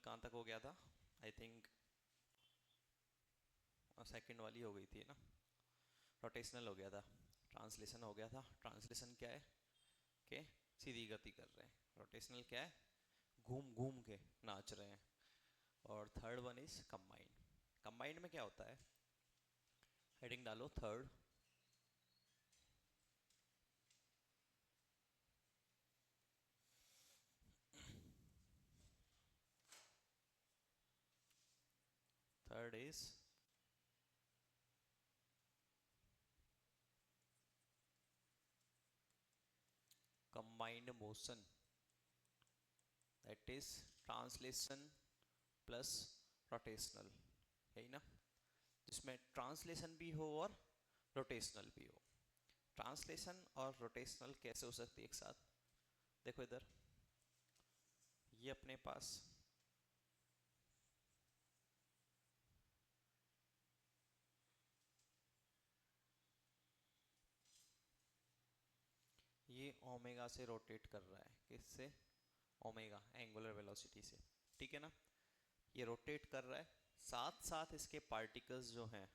कहाँ तक हो गया था? आई थिंक सेकंड वाली हो गई थी ना, रोटेशनल हो गया था। ट्रांसलेशन हो गया था। ट्रांसलेशन क्या है कि सीधी गति कर रहे हैं। रोटेशनल क्या है? घूम घूम के नाच रहे हैं। और third one is combined. Combined में क्या होता है? हेडिंग डालो third. Third is combined motion, that is translation plus rotational, है ना? जिसमें ट्रांसलेशन भी हो और रोटेशनल भी हो। ट्रांसलेशन और रोटेशनल कैसे हो सकती है एक साथ? देखो इधर, ये अपने पास ये ओमेगा से रोटेट कर रहा है। किससे? ओमेगा, एंगुलर वेलोसिटी से। ठीक है ना? ये रोटेट कर रहा है, साथ साथ इसके पार्टिकल्स जो हैं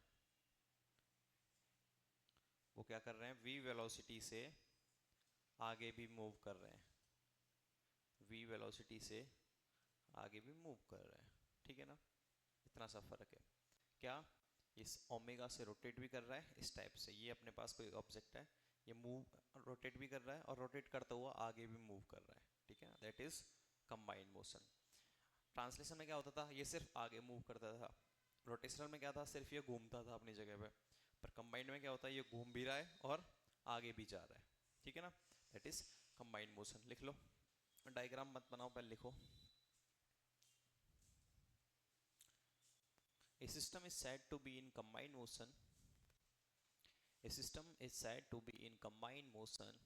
वो क्या कर रहे हैं? वी वेलोसिटी से आगे भी मूव कर रहे हैं। वी वेलोसिटी से आगे भी मूव कर रहे हैं। ठीक है ना? इतना सा फर्क है। क्या? इस ओमेगा से रोटेट भी कर रहा है इस टाइप से। ये अपने पास कोई ऑब्जेक्ट है, ये मूव रोटेट भी कर रहा है और रोटेट करता हुआ आगे भी मूव कर रहा है। ठीक है? That is combined motion. Translation में क्या होता था? ये सिर्फ आगे मूव करता था। रोटेशनल में क्या था? सिर्फ ये घूमता था अपनी जगह पे। पर कंबाइंड में क्या होता है? ये घूम भी रहा है और आगे भी जा रहा है। ठीक है ना? That is combined motion. लिख लो। डायग्राम मत बनाओ, पहले लिखो। A system is said to be in combined motion. A system is said to be in combined motion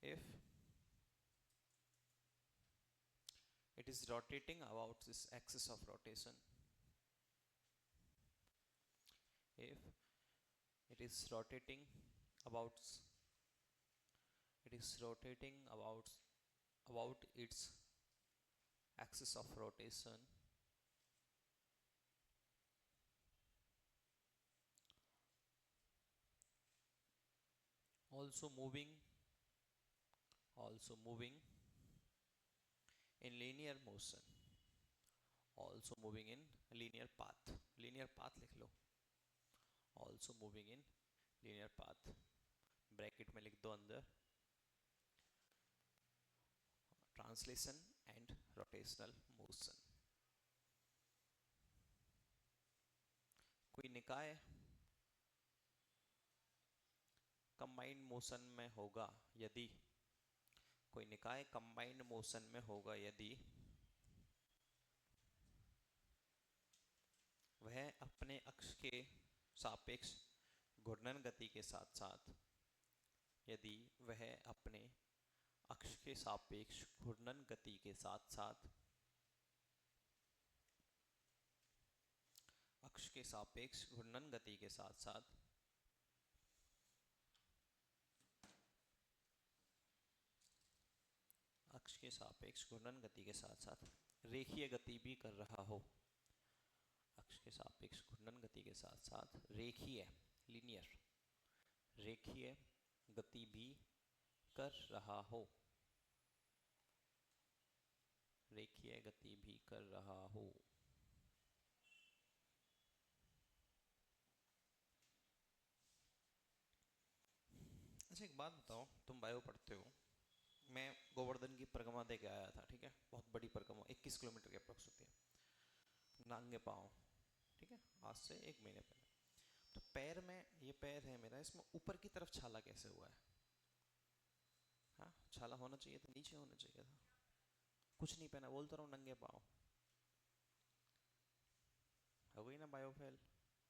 if it is rotating about this axis of rotation. If it is rotating about about its axis of rotation, also moving in linear motion, also moving in linear path लिख लो। also moving in linear path, bracket में लिख दो अंदर translation and rotational motion. कोई निकाय combined motion में होगा यदि, कोई निकाय कंबाइंड मोशन में होगा यदि वह अपने अक्ष के सापेक्ष घूर्णन गति के साथ साथ, यदि वह अपने अक्ष के सापेक्ष घूर्णन गति के साथ साथ, अक्ष के सापेक्ष घूर्णन गति के साथ साथ अक्ष के सापेक्ष घूर्णन गति के साथ साथ रेखीय गति भी कर रहा हो। अक्ष के सापेक्ष घूर्णन गति के साथ साथ रेखीय गति भी कर रहा हो। रेखीय गति भी कर रहा हो। अच्छा एक बात बताओ, तुम बायो पढ़ते हो, मैं गोवर्धन की परिक्रमा दे के आया था। ठीक है? बहुत बड़ी परिक्रमा, 21 किलोमीटर की अप्रोक्स होती है, नंगे पाँव। ठीक है? आज से 1 महीने पहले। तो पैर में, ये पैर है मेरा, इसमें ऊपर की तरफ छाला कैसे हुआ है? हाँ, छाला होना चाहिए था, नीचे होना चाहिए था। कुछ नहीं पहना, बोलता रहा हूँ नंगे पाँव। हो गई ना बायोफेल?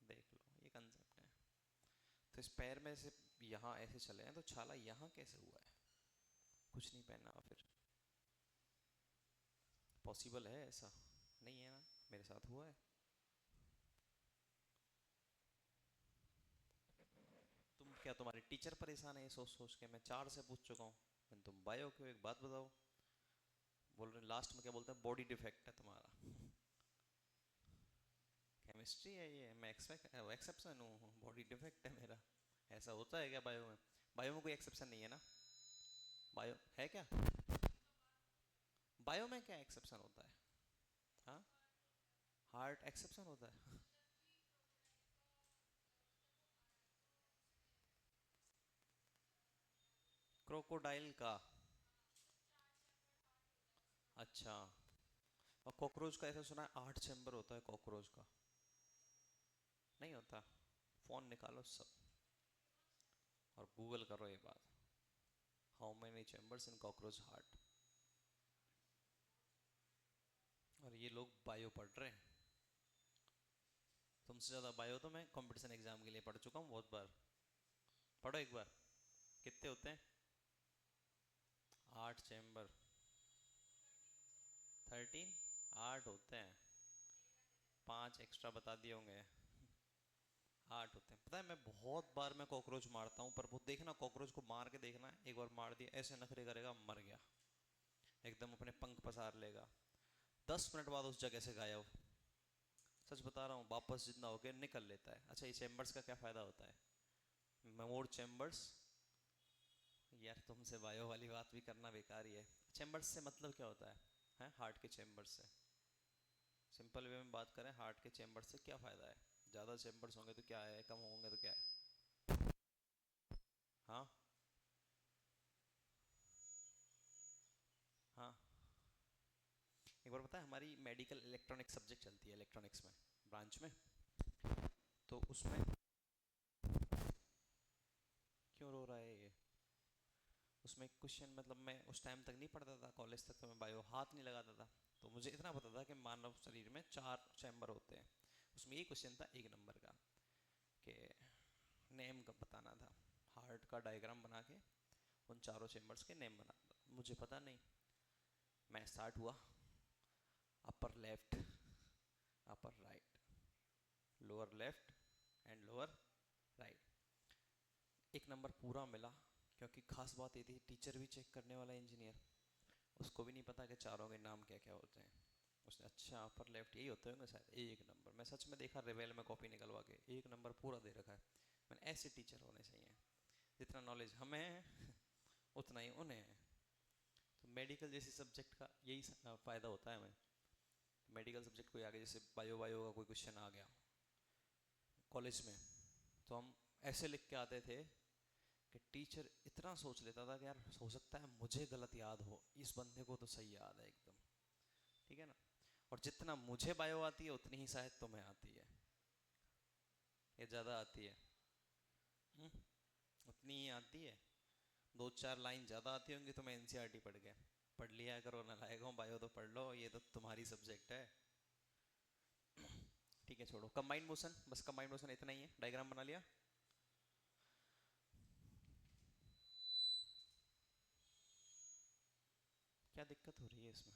देख लो, ये कंसेप्ट है। तो इस पैर में से यहाँ ऐसे चले हैं, तो छाला यहाँ कैसे हुआ है? कुछ नहीं पहना फिर? पॉसिबल है ऐसा? नहीं है ना? मेरे साथ हुआ है। क्या तुम्हारे टीचर परेशान है ये सोच सोच के? मैं 4 से पूछ चुका हूँ, मैंने तुम बायो क्यों, एक बात बताओ। बोल रहे लास्ट में क्या बोलते हैं, बॉडी डिफेक्ट है तुम्हारा। केमिस्ट्री है ये, मैं एक्सेप्शन हूँ, बॉडी डिफेक्ट है मेरा। ऐसा होता है क्या बायो में? बायो में कोई एक्सेप्शन नहीं है ना? बायो है क्या? बायो में क्या एक्सेप्शन होता है? हाँ, हार्ट एक्सेप्शन होता है? क्रोकोडाइल का? अच्छा। और कॉकरोच का ऐसा सुना है 8 चैम्बर होता है कॉकरोच का। नहीं होता? फोन निकालो सब और गूगल करो ये बात, how many chambers in cockroach heart. और ये लोग बायो पढ़ रहे हैं। तुमसे ज़्यादा बायो तो मैं कंपटीशन एग्जाम के लिए पढ़ चुका हूँ बहुत बार। पढ़ो एक बार, कितने होते हैं? 8 चैम्बर। 13? 8 होते हैं, 5 एक्स्ट्रा बता दिए होंगे। 8 होते हैं। पता है मैं बहुत बार मैं कॉकरोच मारता हूँ, पर वो देखना कॉकरोच को मार के देखना, एक बार मार दिया ऐसे नखरे करेगा, मर गया, एकदम अपने पंख पसार लेगा, 10 मिनट बाद उस जगह से गायब। सच बता रहा हूँ, वापस जिंदा होकर निकल लेता है। अच्छा, ये चैम्बर्स का क्या फायदा होता है? मोर चैम्बर्स। यार तुमसे बायो वाली बात भी करना बेकार ही है। चैम्बर्स से मतलब क्या होता है हार्ट के चैम्बर्स से? सिंपल वे में बात करें, हार्ट के चैम्बर्स से क्या फायदा है? ज़्यादा चैम्बर्स होंगे तो क्या है, कम होंगे तो क्या है? हाँ। हाँ, एक बार पता है हमारी मेडिकल इलेक्ट्रॉनिक सब्जेक्ट चलती है इलेक्ट्रॉनिक्स में, ब्रांच में। तो उसमें, क्यों रो रहा है ये? उसमें क्वेश्चन, मतलब मैं उस टाइम तक नहीं पढ़ता था, कॉलेज तक तो मैं बायो हाथ नहीं लगाता था। तो मुझे इतना पता था कि मानव शरीर में 4 चैम्बर होते हैं। उसमें ये क्वेश्चन था 1 नंबर का, कि नेम कब बताना था, हार्ट का डायग्राम बना के उन चारों चैम्बर्स के नेम बनाना था। मुझे पता नहीं। मैं स्टार्ट हुआ, upper left, upper right, lower left and lower right. 1 number पूरा मिला, क्योंकि खास बात ये थी टीचर भी चेक करने वाला इंजीनियर, उसको भी नहीं पता कि चारों के नाम क्या क्या होते हैं। उसने अच्छा अपर लेफ्ट यही होते होंगे शायद, 1 नंबर। मैं सच में देखा रिवेल में कॉपी निकलवा के, 1 नंबर पूरा दे रखा है। मैंने ऐसे टीचर होने चाहिए, जितना नॉलेज हमें है उतना ही उन्हें है। तो मेडिकल जैसी सब्जेक्ट का यही फ़ायदा होता है हमें। मेडिकल सब्जेक्ट कोई आगे, जैसे बायो बायो का कोई क्वेश्चन आ गया कॉलेज में, तो हम ऐसे लिख के आते थे कि टीचर इतना सोच लेता था कि यार हो सकता है मुझे गलत याद हो, इस बंदे को तो सही याद है एकदम। ठीक है ना? और जितना मुझे बायो आती है उतनी ही शायद तुम्हें आती है, ये ज़्यादा आती है। हम्म, उतनी ही आती है। 2-4 लाइन ज़्यादा आती होंगी तुम्हें, एनसीईआरटी पढ़ के। पढ़ लिया करो, ना लाएगा बायो तो पढ़ लो, ये तो तुम्हारी सब्जेक्ट है। ठीक है छोड़ो, कंबाइंड मोशन, बस कंबाइंड मोशन इतना ही है। डायग्राम बना लिया? क्या दिक्कत हो रही है इसमें?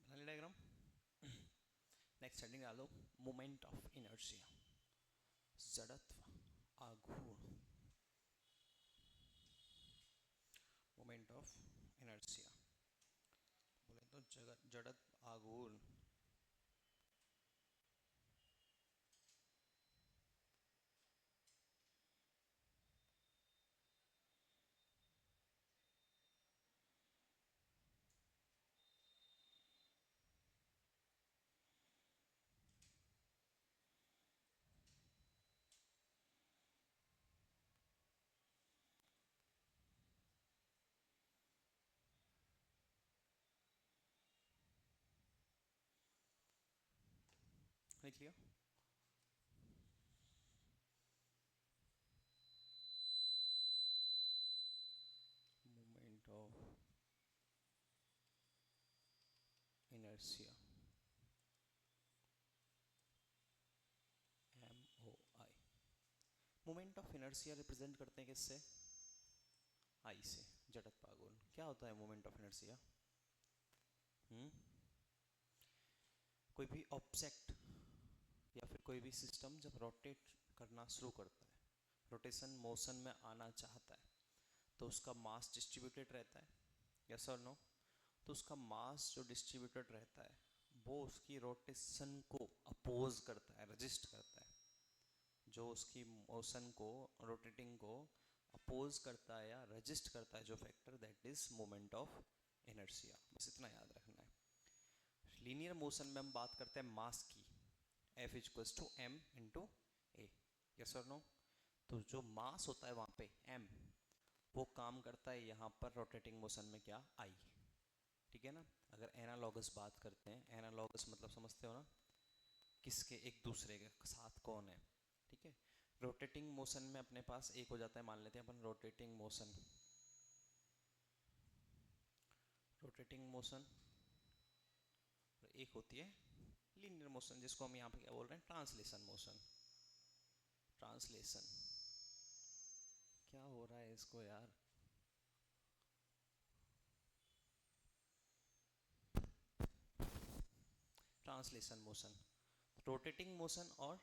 बना लिया डायग्राम? नेक्स्ट हेडिंग डालो, मोमेंट ऑफ इनर्शिया, जड़त्व आघूर्ण। मोमेंट ऑफ इनर्शिया बोले तो जगत जड़त्व आघूर्ण। लिख लिया? Inertia, MOI। Moment of inertia represent करते हैं किससे? आई से, जड़त्व आघूर्ण। क्या होता है मोमेंट ऑफ इनर्शिया? कोई भी ऑब्जेक्ट या फिर कोई भी सिस्टम जब रोटेट करना शुरू करता है, रोटेशन मोशन में आना चाहता है, तो उसका मास डिस्ट्रीब्यूटेड रहता है, यस और नो? तो उसका मास जो डिस्ट्रीब्यूटेड रहता है वो उसकी रोटेशन को अपोज करता है, रजिस्ट करता है। जो उसकी मोशन को, रोटेटिंग को अपोज करता है या रजिस्ट करता है जो factor, that is moment of inertia. बस इतना याद रखना है। लीनियर मोशन में हम बात करते हैं मास की, F equals to M into A, yes और नो? तो जो मास होता है वहाँ पे m, वो काम करता है यहाँ पर रोटेटिंग मोशन में क्या? I। ठीक है ना? अगर एनालॉगस बात करते हैं, एनालॉगस मतलब समझते हो ना, किसके? एक दूसरे के साथ कौन है, ठीक है? रोटेटिंग मोशन में अपने पास एक हो जाता है, मान लेते हैं अपन रोटेटिंग मोशन, रोटेटिंग मोशन, एक होती है लीनियर मोशन, जिसको हम यहाँ पे क्या बोल रहे हैं? Translation motion. ट्रांसलेशन, क्या हो रहा है इसको यार? ट्रांसलेशन मोशन, रोटेटिंग मोशन और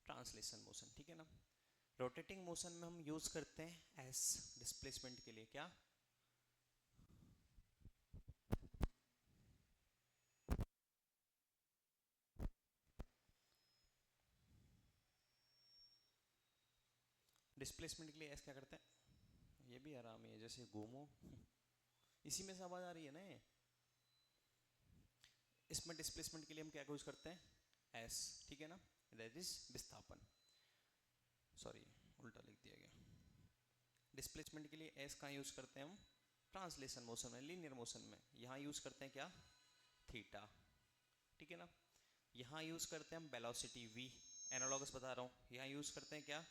ट्रांसलेशन मोशन, ठीक है ना? रोटेटिंग मोशन में हम यूज करते हैं एस डिस्प्लेसमेंट के लिए, क्या? डिस्प्लेसमेंट के लिए एस क्या करते हैं? ये भी आराम है, जैसे घूमो इसी में से आवाज आ रही है ना ये। इसमें डिस्प्लेसमेंट के लिए हम क्या यूज करते हैं? एस, ठीक है ना? दैट इज विस्थापन, सॉरी उल्टा लिख दिया गया। डिस्प्लेसमेंट के लिए एस कहाँ यूज करते हैं हम? ट्रांसलेशन मोशन में, लीनियर मोशन में। यहाँ यूज करते हैं क्या? थीटा, ठीक है ना? यहाँ यूज करते हैं हम वेलोसिटी v, एनालॉगस बता रहा हूँ। यहाँ यूज करते हैं क्या?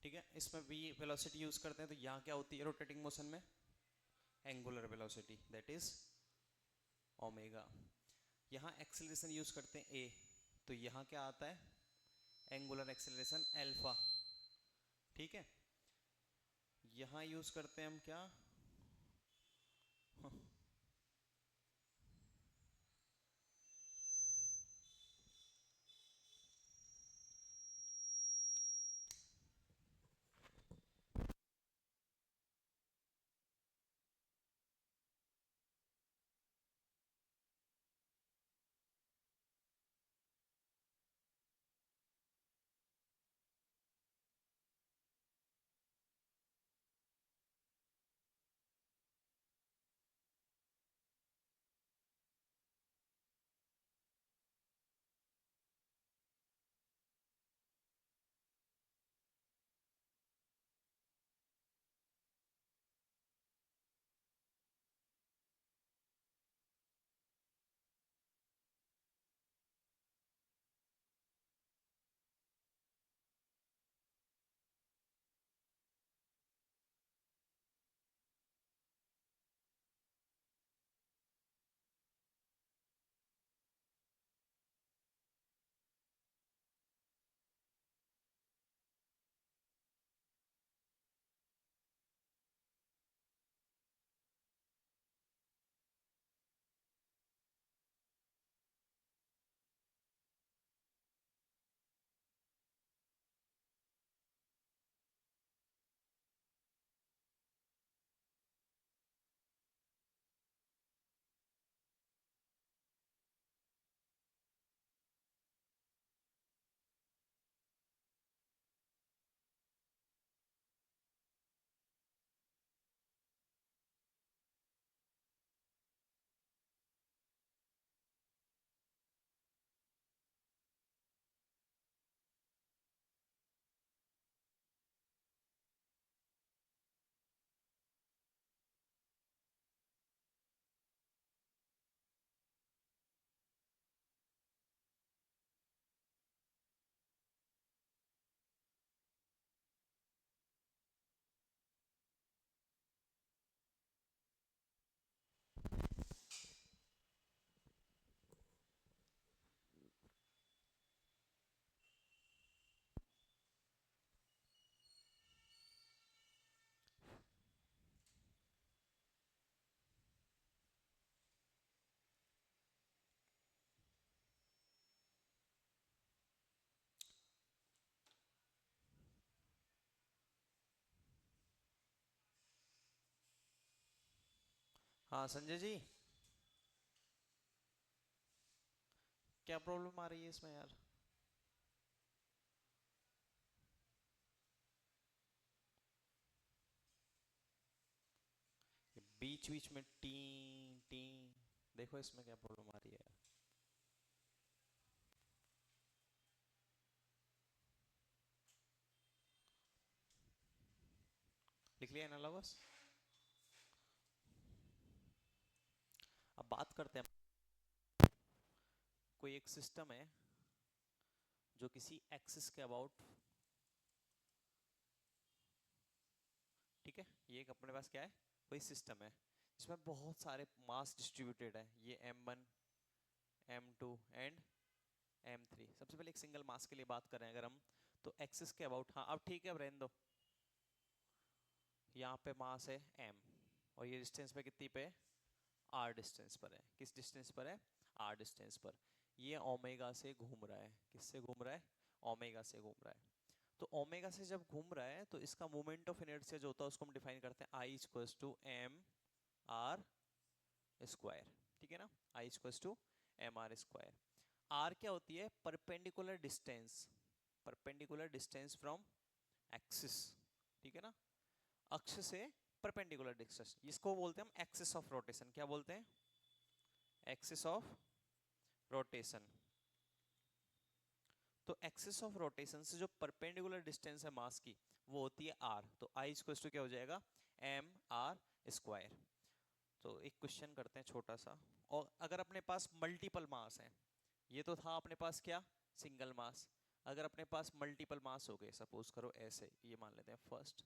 ठीक है, इसमें v वेलोसिटी यूज करते हैं, तो यहाँ क्या होती है रोटेटिंग मोशन में? Angular velocity, that is omega. यहाँ एक्सेलरेशन यूज करते हैं a, तो यहाँ क्या आता है? एंगुलर एक्सेलरेशन अल्फा, ठीक है? यहाँ यूज करते हैं हम क्या? हाँ संजय जी, क्या प्रॉब्लम आ रही है इसमें यार? ये बीच बीच में टी टी, देखो इसमें क्या प्रॉब्लम आ रही है यार। लिख लिया एनालॉगस। अब बात करते हैं। कोई एक सिस्टम है जो किसी एक्सिस के अबाउट, ठीक है, ये एक अपने पास क्या है, कोई सिस्टम है जिसमें बहुत सारे मास डिस्ट्रीब्यूटेड है। ये m1, m2 एंड m3। सबसे पहले एक सिंगल मास के लिए बात करें अगर हम, तो एक्सिस के अबाउट, हाँ अब ठीक है, अब रहने दो। यहाँ पे मास है m और ये डिस्टेंस पे कितनी पे, r डिस्टेंस पर है। किस डिस्टेंस पर है, r डिस्टेंस पर। ये ओमेगा से घूम रहा है। किससे घूम रहा है, ओमेगा से घूम रहा है। तो ओमेगा से जब घूम रहा है तो इसका मोमेंट ऑफ इनर्शिया जो होता है उसको हम डिफाइन करते हैं I equals to M R square. ठीक है ना, I equals to M R square. R क्या होती है, perpendicular distance, perpendicular distance from axis. ठीक है ना, अक्ष से परपेंडिकुलर डिस्टेंस, इसको बोलते हैं हम एक्सिस ऑफ रोटेशन। क्या बोलते हैं, एक्सिस ऑफ रोटेशन। तो एक्सिस ऑफ रोटेशन से जो परपेंडिकुलर डिस्टेंस है मास की, वो होती है आर। तो आई इक्वल्स टू क्या हो जाएगा, एम आर स्क्वायर। तो एक क्वेश्चन करते हैं छोटा सा। और अगर अपने पास मल्टीपल मास है, ये तो था अपने पास क्या, सिंगल मास। अगर अपने पास मल्टीपल मास हो गए, सपोज करो ऐसे, ये मान लेते हैं फर्स्ट,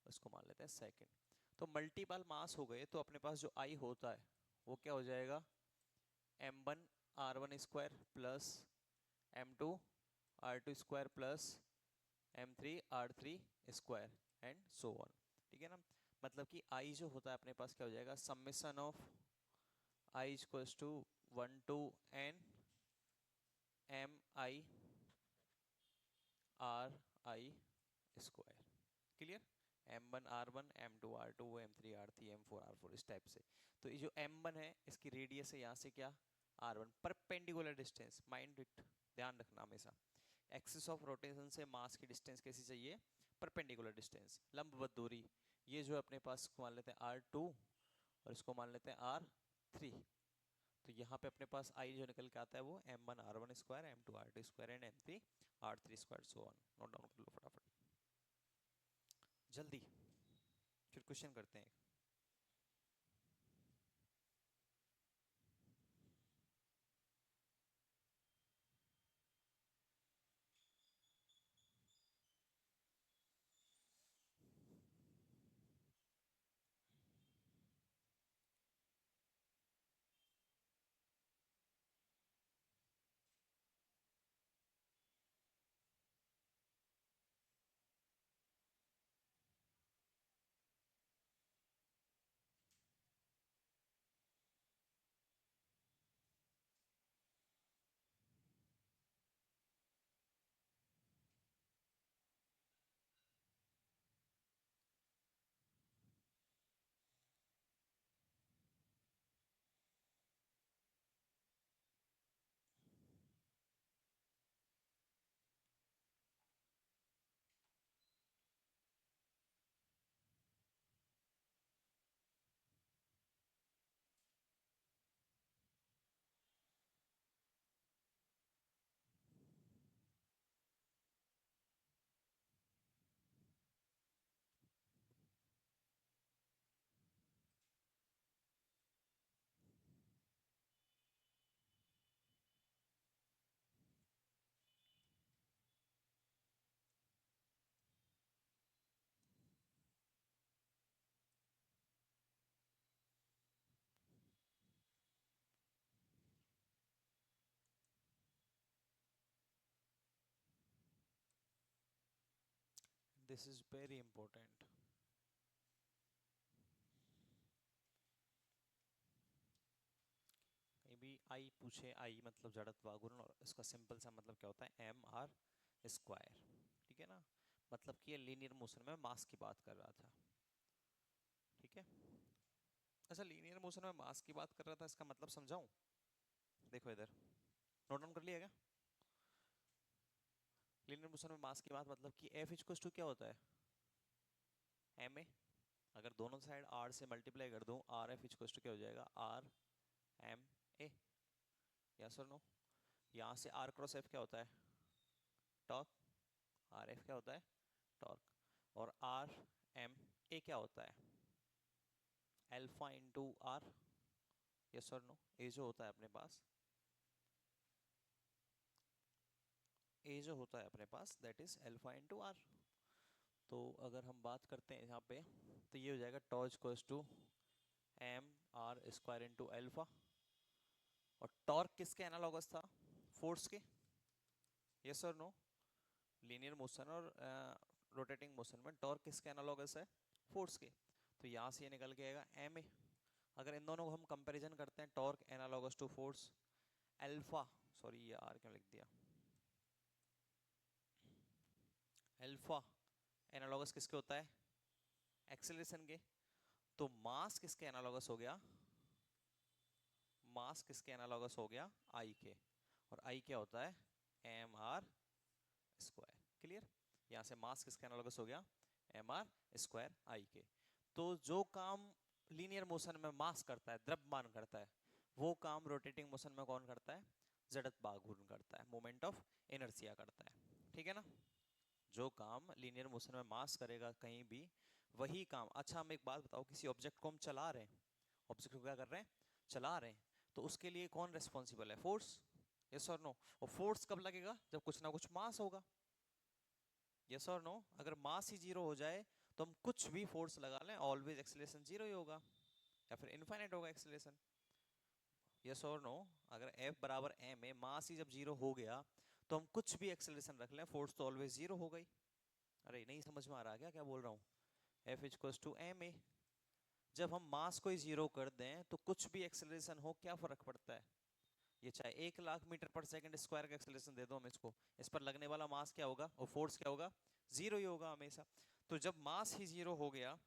उसको मान लेते हैं सेकंड। तो मल्टीपल मास हो गए तो अपने पास जो आई होता है वो क्या हो जाएगा, m1 r1 square plus m2 r2 square plus m3 r3 square and so on. ठीक है ना, मतलब कि आई जो होता है अपने पास क्या हो जाएगा, summation of I equals to 1 to n M I R I square. Clear, m1 r1 m2 r2 m3 r3 m4 r4 इस टाइप से। तो ये जो m1 है इसकी रेडियस है यहाँ से क्या, r1, perpendicular distance, mind it, ध्यान रखना हमेशा। एक्सिस ऑफ रोटेशन से मास की डिस्टेंस कैसी चाहिए, परपेंडिकुलर डिस्टेंस, लंबवत दूरी। ये जो अपने पास मान लेते हैं r2 और इसको मान लेते हैं r3। तो यहाँ पे अपने पास आई जो निकल के आता है वो m1 r1 square m2 r2 square and m3 r3 square so on. Note down कर लो फटाफट जल्दी, फिर क्वेश्चन करते हैं। This is very important. कहीं भी आई पूछे, आई मतलब जड़त्व आघूर्ण, और इसका सिंपल सा मतलब क्या होता है, एम आर स्क्वायर। ठीक है ना, मतलब कि ये लीनियर मोशन में मास की बात कर रहा था। ठीक है, अच्छा, लीनियर मोशन में मास की बात कर रहा था, इसका मतलब समझाऊं? देखो इधर, नोट डाउन कर लिया क्या? लीनियर मोशन में मास की बात मतलब कि एफ इक्वल्स टू क्या होता है, एम ए। अगर दोनों साइड आर से मल्टीप्लाई कर दूं, आर एफ इक्वल्स टू क्या हो जाएगा, आर एम ए। यस और नो? यहाँ से आर क्रॉस एफ क्या होता है, टॉर्क। आर एफ क्या होता है, टॉर्क। और आर एम ए क्या होता है, एल्फा इंटू आर। यस और नो? ए जो होता है अपने पास, ए जो होता है अपने पास that is alpha into R. तो अगर हम बात करते हैं यहाँ पे, तो ये हो जाएगा torque equals to M R square into alpha. और टॉर्क किसके एनालॉगस था, फोर्स के। यस और नो? लीनियर मोशन और रोटेटिंग मोशन में टॉर्क किसके एनालॉगस है, फोर्स के। तो यहाँ से ये निकल के आएगा एम ए। अगर इन दोनों को हम कंपैरिजन करते हैं, torque analogous to force, alpha, sorry ये आर क्यों लिख दिया, एल्फा एनालॉगस किसके होता है, एक्सेलरेशन के। तो मास किसके एनालॉगस हो गया, मास किसके एनालॉगस हो गया, आई के। और आई क्या होता है, एम आर स्क्वायर। क्लियर? यहां से मास किसके एनालॉगस हो गया, एम आर स्क्वायर आई के। तो जो काम लीनियर मोशन में मास करता है, द्रव्यमान करता है, वो काम रोटेटिंग मोशन में कौन करता है, जड़त्व भाग घूर्ण करता है, मोमेंट ऑफ इनर्शिया करता है। ठीक है ना? जो काम लीनियर मोशन में मास करेगा कहीं भी, वही काम। अच्छा, हम एक बात बताओ, किसी ऑब्जेक्ट को हम चला रहे हैं, ऑब्जेक्ट को क्या कर रहे हैं, चला रहे हैं, तो उसके लिए कौन रेस्पॉन्सिबल है, फोर्स। यस और नो? और फोर्स कब लगेगा, जब कुछ ना कुछ मास होगा। यस और नो? अगर मास ही जीरो हो जाए, तो हम कुछ भी फोर्स लगा लें, ऑलवेज एक्सेलरेशन जीरो ही होगा, या फिर इनफाइनाइट होगा एक्सेलरेशन। यस और नो? अगर F बराबर m है, मास ही जब जीरो हो गया, तो हम कुछ भी एक्सेलरेशन रख लें, फोर्स तो ऑलवेज जीरो हो गई। अरे नहीं समझ में आ रहा क्या क्या बोल रहा हूँ? F equals to M A. जब हम मास को ही जीरो कर दें, तो कुछ भी एक्सेलरेशन हो, क्या फर्क पड़ता है। ये चाहे 1 लाख मीटर पर सेकंड स्क्वायर का एक्सेलरेशन दे दो हम इसको, इस पर लगने वाला मास क्या होगा, और फोर्स क्या होगा, जीरो ही होगा हमेशा। तो जब मास ही जीरो हो गया,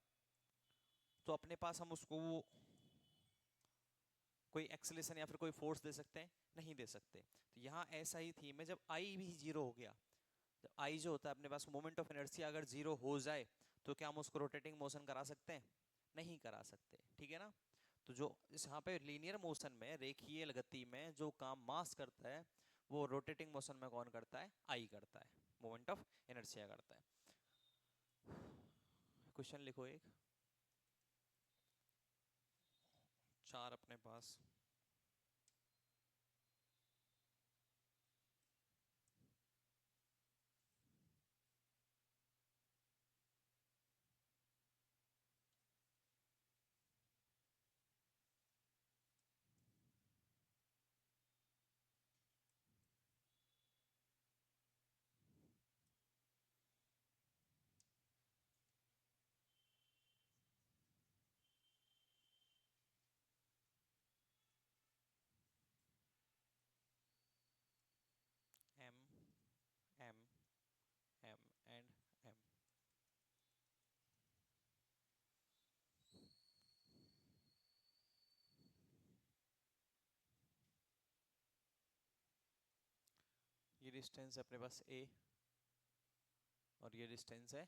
तो अपने पास हम उसको कोई एक्सेलरेशन या फिर कोई फोर्स दे सकते हैं, नहीं दे सकते। तो यहाँ ऐसा ही थी, में जब आई भी जीरो हो गया, जब आई जो होता है अपने पास, मोमेंट ऑफ इनर्शिया अगर जीरो हो जाए, तो क्या हम उसको रोटेटिंग मोशन करा सकते हैं, नहीं करा सकते। ठीक है ना? तो जो इस यहाँ पे लीनियर मोशन में, रेखीय गति में जो काम मास करता है, वो रोटेटिंग मोशन में कौन करता है, आई करता है, मोमेंट ऑफ इनर्शिया करता है। क्वेश्चन लिखो एक, चार अपने पास। M M M and M. ये डिस्टेंस है अपने पास ए, और ये डिस्टेंस है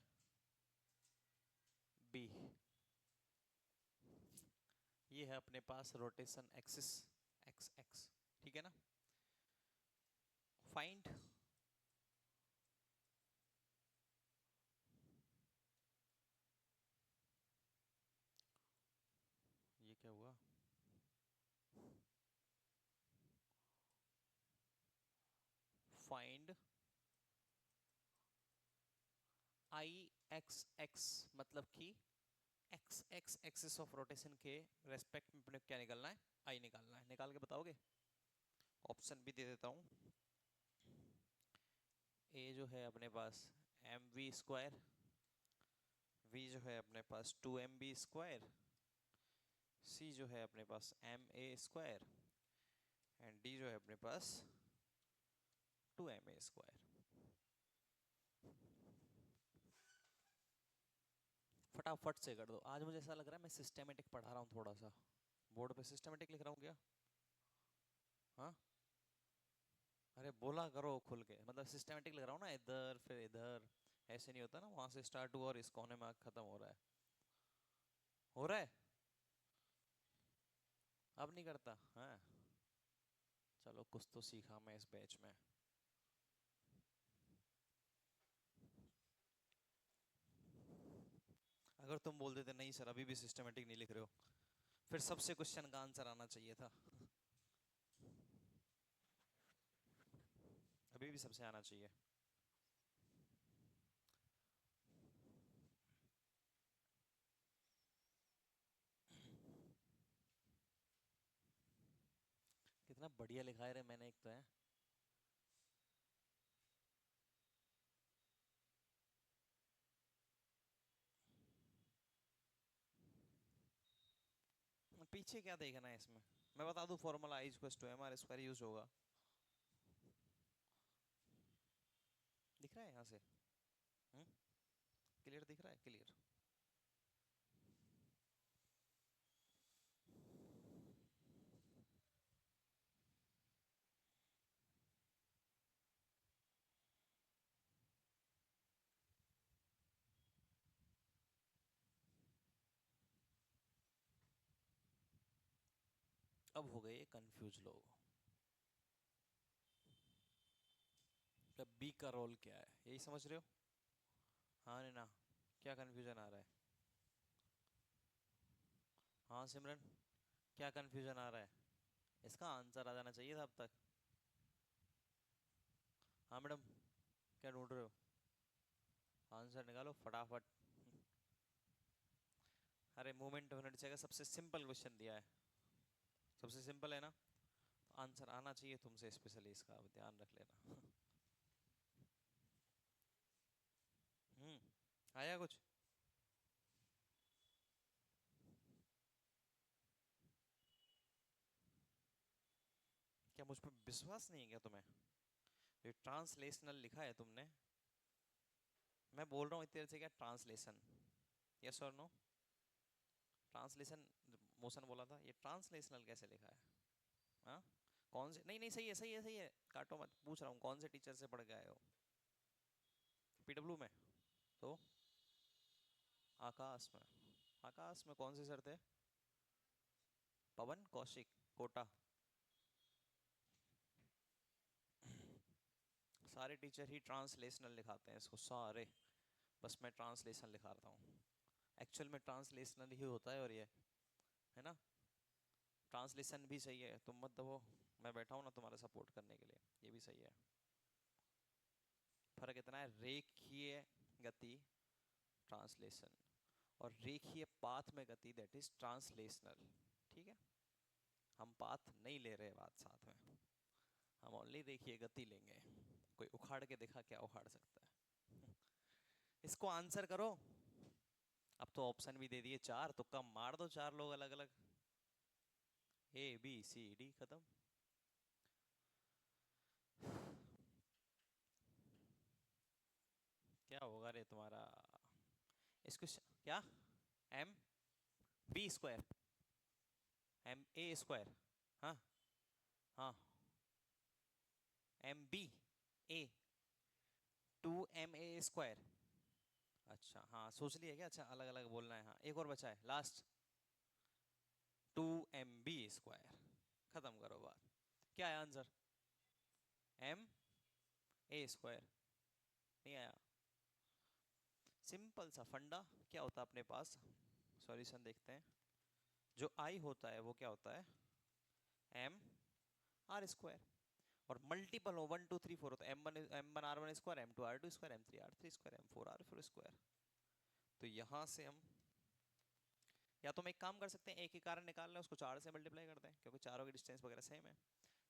बी। ये है अपने पास रोटेशन एक्सिस, एक्स एक्स। ठीक है ना? फाइंड, ये क्या हुआ, फाइंड आई एक्स एक्स, मतलब कि x x axis of rotation के रेस्पेक्ट में अपने क्या निकालना है, आई निकालना है। निकाल के बताओगे? ऑप्शन भी दे देता हूँ। ए जो है अपने पास एम वी स्क्वायर, वी जो है अपने पास 2mb स्क्वायर, सी जो है अपने पास ma स्क्वायर, एंड डी जो है अपने पास 2ma स्क्वायर। फटाफट से कर दो। आज मुझे ऐसा लग रहा है मैं सिस्टेमेटिक पढ़ा रहा हूँ थोड़ा सा, बोर्ड पे सिस्टेमेटिक लिख रहा हूँ क्या? हाँ, अरे बोला करो खुल के, मतलब सिस्टेमेटिक लिख रहा हूँ ना, इधर फिर इधर, ऐसे नहीं होता ना, वहां से स्टार्ट हुआ और इस कोने में खत्म हो रहा है। हो रहा है? अब नहीं करता? हाँ, चलो कुछ तो सीखा मैं इस बैच में। अगर तुम बोल देते नहीं सर अभी भी सिस्टमेटिक नहीं लिख रहे हो, फिर सबसे क्वेश्चन का आंसर आना चाहिए था। अभी भी सबसे आना चाहिए। कितना बढ़िया लिखा है रे मैंने, एक तो है। पीछे क्या देखना है इसमें? मैं बता दूं, formula I equals to M R square use होगा। दिख रहा है यहाँ से? क्लियर दिख रहा है? क्लियर। अब हो गए कंफ्यूज लोग, बी का रोल क्या है, यही समझ रहे हो? हाँ नहीं ना? क्या कंफ्यूजन आ रहा है? हाँ सिमरन, क्या कंफ्यूजन आ रहा है? इसका आंसर आ जाना चाहिए था अब तक। हाँ मैडम, क्या ढूंढ रहे हो? आंसर निकालो फटाफट। अरे मूवमेंट होना चाहिए, सबसे सिंपल क्वेश्चन दिया है, सबसे सिंपल है ना, आंसर आना चाहिए तुमसे स्पेशली, इसका अब ध्यान रख लेना। आया कुछ? क्या मुझ पर विश्वास नहीं है क्या तुम्हें? ये ट्रांसलेशनल लिखा है तुमने, मैं बोल रहा हूँ इतने देर से, क्या ट्रांसलेशन? यस और नो? ट्रांसलेशन, मोशन बोला था, ये ट्रांसलेशनल कैसे लिखा है? हाँ, कौन से, नहीं नहीं सही है सही है सही है, काटो मत, पूछ रहा हूँ कौन से टीचर से पढ़ के आए हो? पीडब्ल्यू में? तो आकाश में? आकाश में कौन से सर थे? पवन कौशिक कोटा? सारे टीचर ही ट्रांसलेशनल लिखाते हैं इसको सारे, बस मैं ट्रांसलेशन लिखा रहा हूँ। एक्चुअल में ट्रांसलेशनल ही होता है, और ये है ना, ट्रांसलेशन भी सही है, तुम मत दबो, मैं बैठा हूँ ना तुम्हारा सपोर्ट करने के लिए, ये भी सही है। फर्क इतना है, रेखीय गति ट्रांसलेशन, और रेखीय पाथ में गति दैट इज ट्रांसलेशनल। ठीक है, हम पाथ नहीं ले रहे बात साथ में, हम ओनली रेखीय गति लेंगे। कोई उखाड़ के देखा, क्या उखाड़ सकता है? इसको आंसर करो। अब तो ऑप्शन भी दे दिए चार, तो कम मार दो, चार लोग अलग अलग, ए बी सी डी खत्म। क्या होगा रे तुम्हारा? इसको क्या, M B square, M A square? हाँ हाँ, एम बी ए, 2ma²। अच्छा हाँ, सोच लिया क्या? अच्छा अलग अलग बोलना है, हाँ एक और बचा है लास्ट, 2mb²। खत्म करो बात, क्या है आंसर? ma²। नहीं आया? सिंपल सा फंडा, क्या होता है अपने पास, सॉल्यूशन देखते हैं। जो आई होता है वो क्या होता है? m r²। और मल्टीपल हो, 1 2 3 4 होता है, m1 r1², m2 r2², m3 r3², m4 r4²। तो यहां से हम, या तो हम एक काम कर सकते हैं, एक ही कारण निकाल लें, उसको 4 से मल्टीप्लाई कर दें, क्योंकि चारों की डिस्टेंस वगैरह सेम है।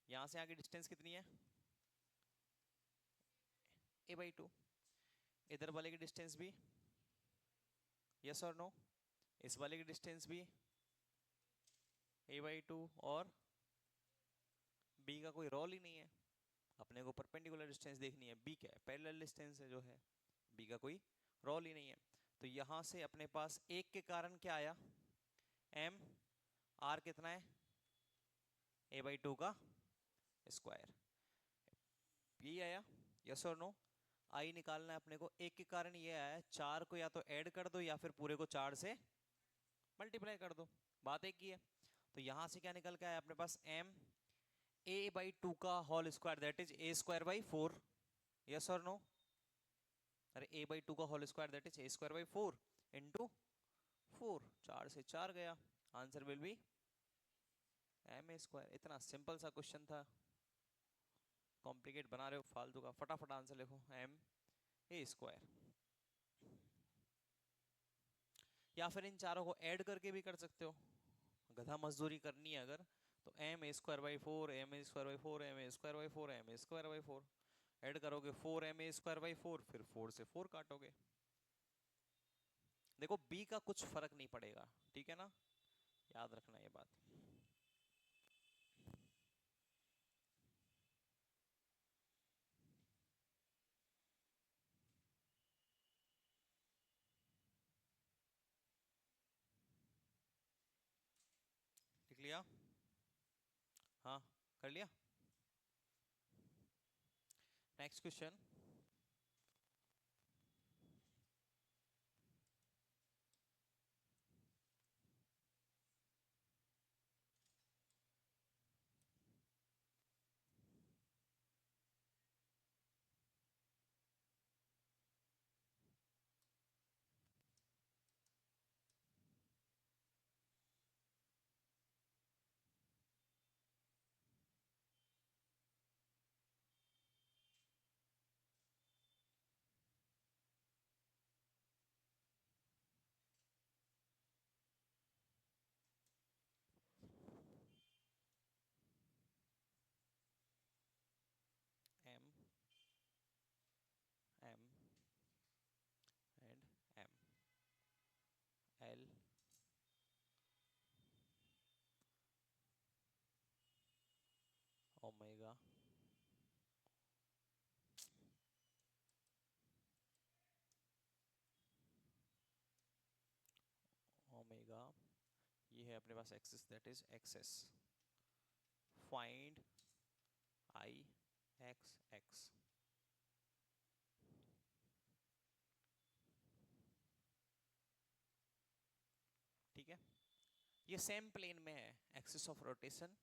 यहाँ से यहाँ की डिस्टेंस कितनी है? a/2। इधर वाले की डिस्टेंस भी, यस और नो? इस वाले की डिस्टेंस भी a/2, और b का कोई रोल ही नहीं है, अपने को परपेंडिकुलर डिस्टेंस देखनी है, b क्या है? पैरेलल डिस्टेंस है जो है, b का कोई रोल ही नहीं है। तो यहां से अपने पास एक के कारण क्या आया, एम, आर कितना है, a/2 का स्क्वायर, यही आया, यस और नो। आई निकालना है अपने को, एक के कारण ये आया, चार को या तो ऐड कर दो या फिर पूरे को चार से मल्टीप्लाई कर दो, बात एक ही है। तो यहां से क्या निकल के आया अपने पास, एम a/2 का whole square, that is a²/4, yes और नो। अरे a/2 का whole square that is a²/4 into 4, 4 से 4 गया, आंसर विल बी ma²। इतना सिंपल सा क्वेश्चन था, कॉम्प्लिकेट बना रहे हो फालतू का, फटाफट आंसर लिखो, ma²। या फिर इन चारों को ऐड करके भी कर सकते हो, गधा मजदूरी करनी है अगर, तो ma²/4, ma²/4, ma²/4, ma²/4 add करोगे 4 ma²/4, फिर 4 से 4 काटोगे। देखो b का कुछ फर्क नहीं पड़ेगा, ठीक है ना, याद रखना ये बात। लिख लिया, हाँ कर लिया। Next question, m, m and m, l, omega, omega, ये है अपने पास axis, that is axis, find I X X, ठीक है। ये सेम प्लेन में है, एक्सिस ऑफ रोटेशन।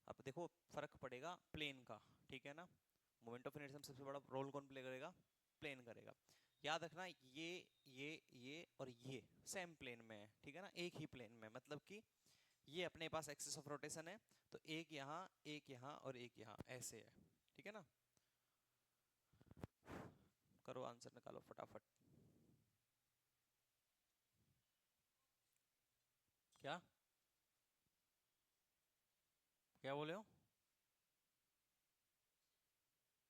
अब देखो फर्क पड़ेगा प्लेन का, ठीक है ना, मोमेंट ऑफ इनर्शिया में सबसे बड़ा रोल कौन प्ले करेगा, प्लेन करेगा। याद रखना ये और ये सेम प्लेन में है, ठीक है ना, एक ही प्लेन में, मतलब कि ये अपने पास एक्सिस ऑफ रोटेशन है, तो एक यहाँ और एक यहाँ ऐसे है, ठीक है ना। करो आंसर निकालो फटाफट। क्या क्या बोले हो,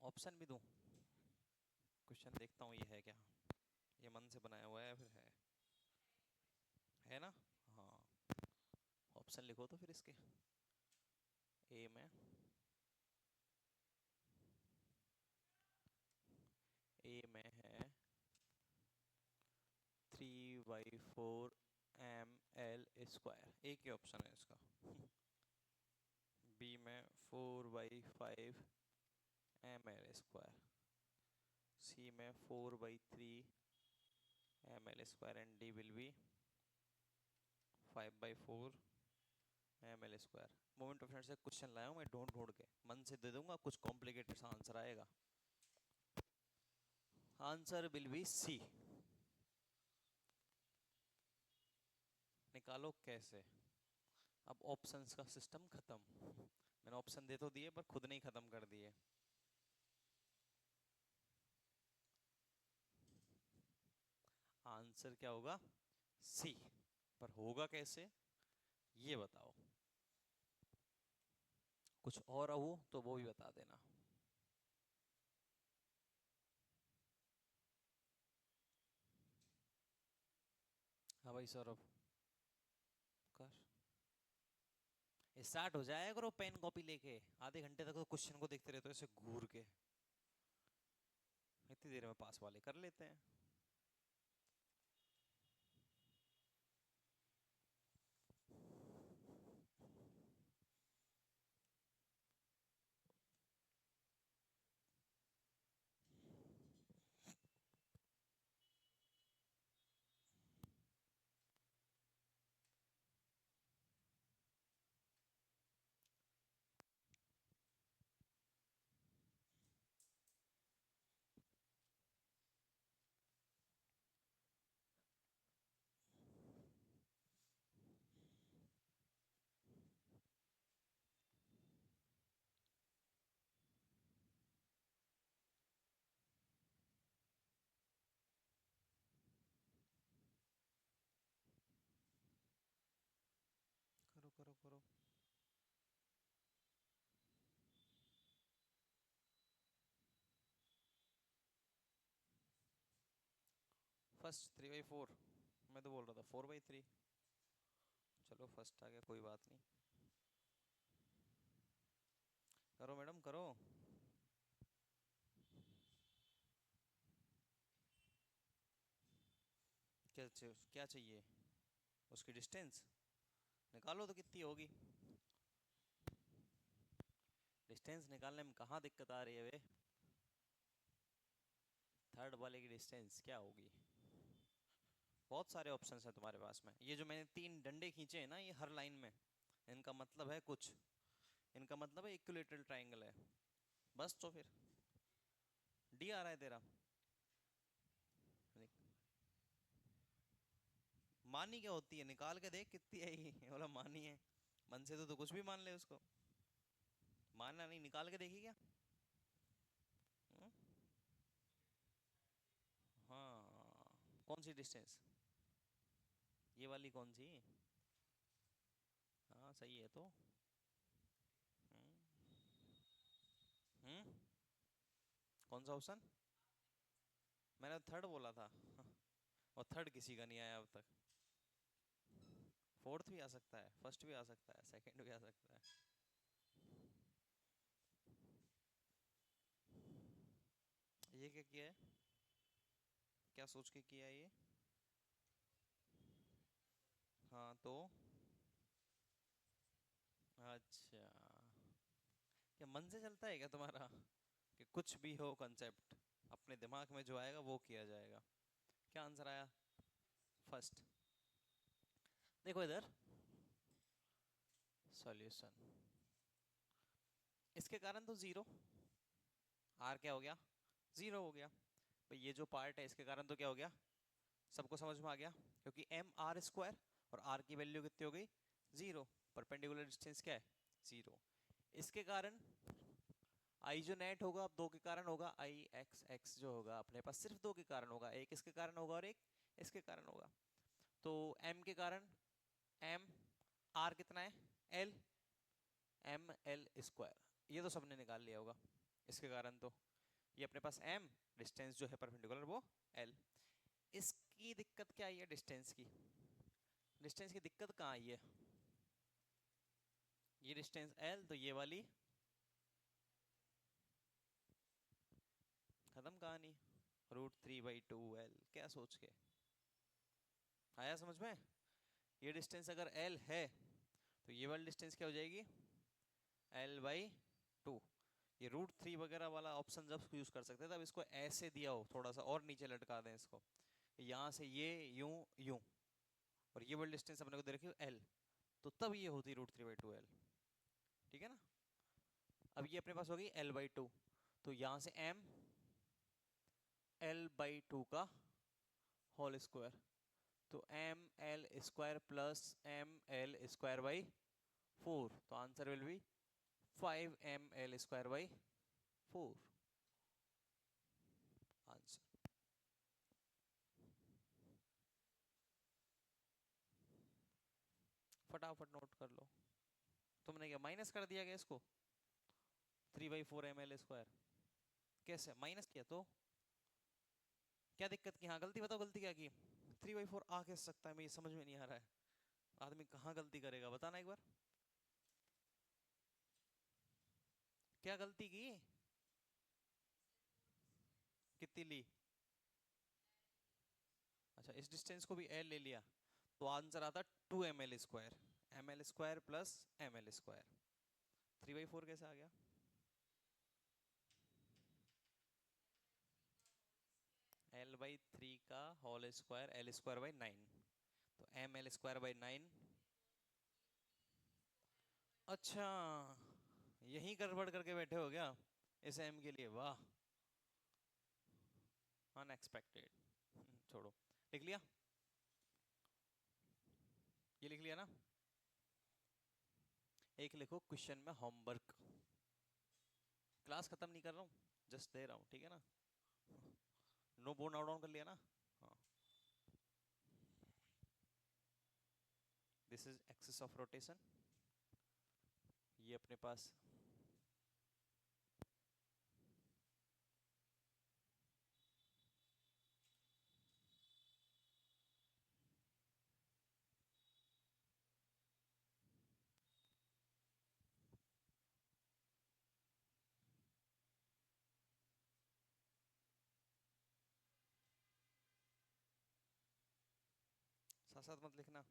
ऑप्शन भी दूं, क्वेश्चन देखता हूँ ये है क्या, ये मन से बनाया हुआ है फिर है ना, हाँ। ऑप्शन लिखो तो फिर इसके, ए में, ए में है 3/4 ml², एक ही ऑप्शन है इसका। बी में 4/5 ml², सी में 4/3 ml² and D will be 5/4 ml²। Moment of inertia से क्वेश्चन लाया हूं मैं ढूंढ ढूंढ के, मन से दे दूंगा, कुछ कॉम्प्लिकेटेड सा आंसर आएगा। Answer will be C. निकालो कैसे, अब ऑप्शंस का सिस्टम खत्म, मैंने ऑप्शन दे तो दिए पर खुद नहीं खत्म कर दिए। आंसर क्या होगा, सी, पर होगा कैसे ये बताओ, कुछ और हो तो वो भी बता देना। हाँ भाई सौरभ, कर स्टार्ट हो जाएगा करो, पेन कॉपी लेके आधे घंटे तक तो क्वेश्चन को देखते रहते हो ऐसे घूर के, इतनी देर में पास वाले कर लेते हैं। फर्स्ट 3/4, मैं तो बोल रहा था 4/3। चलो फर्स्ट आ गया, कोई बात नहीं। करो मैडम करो। क्या चाहिए? उसकी डिस्टेंस निकालो तो कितनी होगी। डिस्टेंस निकालने में कहाँ दिक्कत आ रही है वे? थर्ड वाले की डिस्टेंस क्या होगी? बहुत सारे ऑप्शंस हैं तुम्हारे पास में। ये जो मैंने 3 डंडे खींचे हैं ना, ये हर लाइन में, इनका मतलब है कुछ, इनका मतलब है इक्विलेटरल ट्रायंगल है। बस तो फिर डी आ रहा है तेरा। मानी क्या होती है? निकाल के देख कितनी आएगी। बोला मानी है, मन से तो कुछ भी मान ले उसको। मानना नहीं, निकाल के देखी क्या? हम्म? हाँ, कौन सी डिस्टेंस? ये वाली कौन सी? हाँ सही है तो। हम्म। हम्म? कौन सा ऑप्शन? मैंने थर्ड बोला था। और थर्ड किसी का नहीं आया अब तक। फोर्थ भी आ सकता है, फर्स्ट भी आ सकता है, सेकंड भी आ सकता है। ये क्या किया है? क्या सोच के किया है ये? हाँ तो। अच्छा, क्या मन से चलता है क्या तुम्हारा? कि कुछ भी हो कंसेप्ट, अपने दिमाग में जो आएगा वो किया जाएगा। क्या आंसर आया? फर्स्ट। देखो इधर, सॉल्यूशन। इसके कारण तो जीरो, आर क्या हो गया? जीरो हो गया। भाई ये जो पार्ट है इसके कारण तो क्या हो गया? सबको समझ में आ गया, क्योंकि एम आर स्क्वायर और आर की वैल्यू कितनी हो गई? जीरो। परपेंडिकुलर डिस्टेंस क्या है? जीरो। इसके कारण आई जो नेट होगा अब दो के कारण होगा, आई एक्स एक्स जो होगा अपने पास सिर्फ दो के कारण होगा, एक इसके कारण होगा और एक इसके कारण होगा। तो एम के कारण एम, आर कितना है? एल, एम एल स्क्वायर, ये तो सबने निकाल लिया होगा। इसके कारण तो ये अपने पास एम, डिस्टेंस जो है परपेंडिकुलर वो एल। इसकी दिक्कत क्या आई है? डिस्टेंस की, डिस्टेंस की दिक्कत कहाँ आई है? ये डिस्टेंस एल तो ये वाली खत्म कहानी। √3/2L, क्या सोच के आया समझ में? ये डिस्टेंस अगर एल है तो ये वाली डिस्टेंस क्या हो जाएगी? L/2। ये √3 वगैरह वाला ऑप्शन जब यूज कर सकते हैं तब इसको ऐसे दिया हो, थोड़ा सा और नीचे लटका दें इसको, यहां से ये यूं यूं, और ये वाली डिस्टेंस अपने को दे रखी हो एल, तो तब ये होती √3/2L। ठीक है ना? अब ये अपने पास होगी L/2, तो यहां से m L/2 का होल स्क्वायर, तो ml² प्लस ml²/4, तो answer will B 5ml²/4 answer. फटाफट नोट कर लो। तुमने क्या माइनस कर दिया क्या इसको? 3/4 ml²? कैसे माइनस किया तो? क्या दिक्कत की? हाँ गलती बताओ, गलती क्या की? 3/4 आ कैसे सकता है? मुझे समझ में नहीं आ रहा है। आदमी कहाँ गलती करेगा बताना एक बार। क्या गलती की? कितनी ली? अच्छा, इस डिस्टेंस को भी एल ले लिया, तो आंसर आता 2ml², ml² प्लस ml²। 3/4 कैसे आ गया? L/3 का होल स्क्वायर, L²/9, तो ml²/9। अच्छा, यही गड़बड़ करके बैठे हो गया इस m के लिए? वाह, अनएक्सपेक्टेड। छोड़ो, लिख लिया? ये लिख लिया ना? एक लिखो क्वेश्चन में होमवर्क। क्लास खत्म नहीं कर रहा हूँ, जस्ट दे रहा हूँ, ठीक है ना? नो बोर्ड नोट डाउन कर लिया ना? हाँ। This is axis of rotation. ये अपने पास साथ मत लिखना।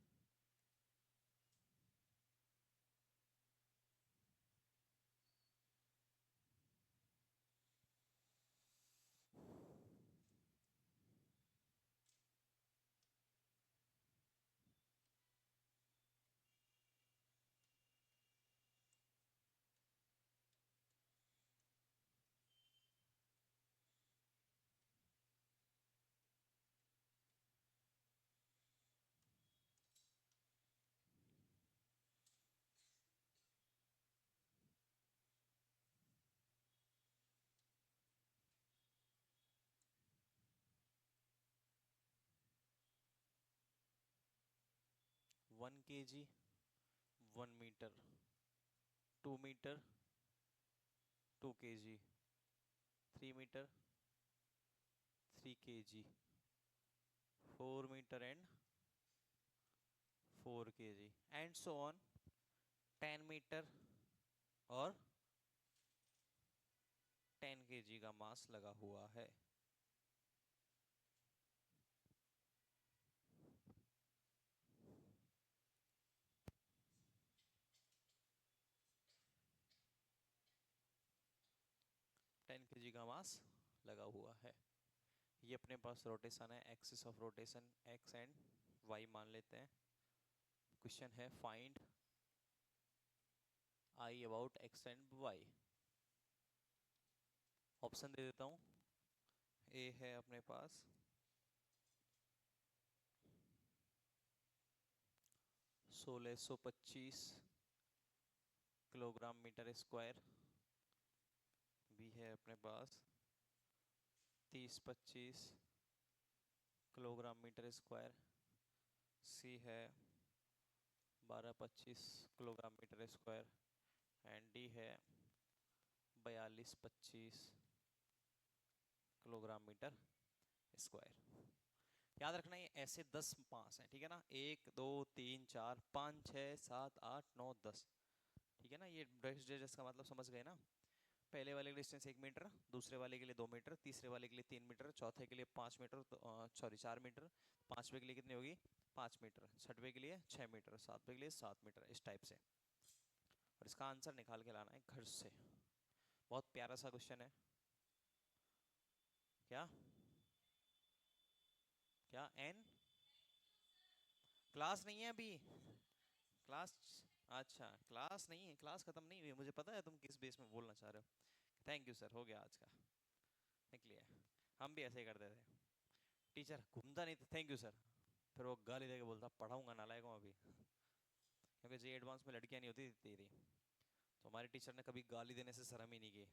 One K G, 1 metre, 2 metre, 2 kg, 3 metre, 3 kg, 4 metre and 4 kg, and so on. 10 metre और 10 kg का मास लगा हुआ है। टेन के जी का मास लगा हुआ है। ये अपने पास रोटेशन है, axis of rotation X and Y मान लेते हैं। क्वेश्चन है find I about X and Y. Option दे देता हूं। ए है अपने पास 1625 किलोग्राम मीटर स्क्वायर। बी है अपने पास 30-25 किलोग्राम मीटर स्क्वायर। सी है 12-25 kilogram metre square and D है 42-25 किलोग्राम मीटर स्क्वायर। याद रखना ये ऐसे 10 मास हैं, ठीक है ना। 1 2 3 4 5 6 7 8 9 10, ठीक है ना। ये डिस्टेंस का मतलब समझ गए ना। पहले वाले के लिए डिस्टेंस 1 मीटर, दूसरे वाले के लिए 2 मीटर, तीसरे वाले के लिए 3 मीटर, चौथे के लिए 5 मीटर, सॉरी 4 मीटर, पांचवे के लिए कितनी होगी 5 मीटर, छठवे के लिए 6 मीटर, सातवें के लिए 7 मीटर, इस टाइप से। और इसका आंसर निकाल के लाना है घर से। बहुत प्यारा सा क्वेश्चन है। क्या क्या एन क्लास नहीं है अभी। क्लास, अच्छा क्लास नहीं है, क्लास खत्म नहीं हुई। मुझे पता है तुम किस बेस में बोलना चाह रहे हो। थैंक यू सर, हो गया आज का, निकलिए। हम भी ऐसे ही करते थे। टीचर घूमता नहीं था, थैंक यू सर। फिर वो गाली देके बोलता पढ़ाऊंगा नालायक हूँ अभी, क्योंकि जे एडवांस में लड़कियां नहीं होती तेरी। तो हमारे टीचर ने कभी गाली देने से शर्म ही नहीं की।